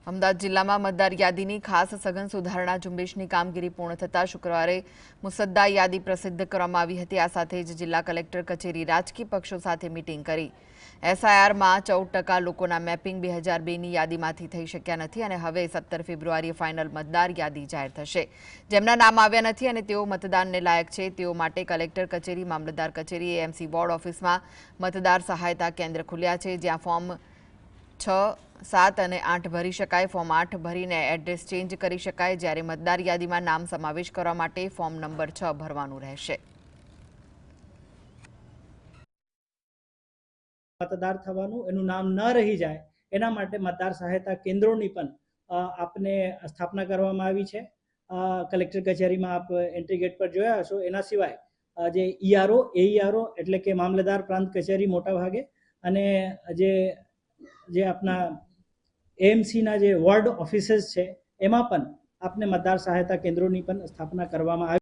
અમદાવાદ જિલ્લામાં મતદાર યાદીની ખાસ સઘન સુધારણા ઝુંબેશની કામગીરી પૂર્ણ થતાં શુક્રવારે મુસદ્દા યાદી પ્રસિદ્ધ કરવામાં આવી હતી। આ સાથે જ જિલ્લા કલેક્ટર કચેરી રાજકીય પક્ષો સાથે મીટિંગ કરી। એસઆઈઆરમાં 14% લોકોના મેપિંગ 2002ની યાદીમાંથી થઈ શક્યા નથી અને હવે 17 ફેબ્રુઆરીએ ફાઇનલ મતદાર યાદી જાહેર થશે। જેમના નામ આવ્યા નથી અને તેઓ મતદાનને લાયક છે તેઓ માટે કલેક્ટર કચેરી, મામલતદાર કચેરી, એએમસી વોર્ડ ઓફિસમાં મતદાર સહાયતા કેન્દ્ર ખુલ્યા છે, જ્યાં ફોર્મ 6, 7 અને 8 ભરી શકાય। ફોર્મ 8 ભરીને એડ્રેસ ચેન્જ કરી શકાય, જ્યારે મતદાર યાદીમાં નામ સમાવેશ કરવા માટે ફોર્મ નંબર 6 ભરવાનું રહેશે। मतदार थवानुं एनुं नाम न रही जाए एना माटे मतदार सहायता केन्द्रोनी पण आपने स्थापना करवामां आवी छे। कलेक्टर कचेरीमां आप एंट्री गेट पर जोया हशो। एना सिवाय जे ईआरओ एईआरओ एटले के मामलतदार प्रांत कचेरी मोटा भागे अने जे आपना एएमसी ना जे वॉर्ड ऑफिसेस छे एमां पण आपने मतदार सहायता केन्द्रोनी पण स्थापना करवामां आवी।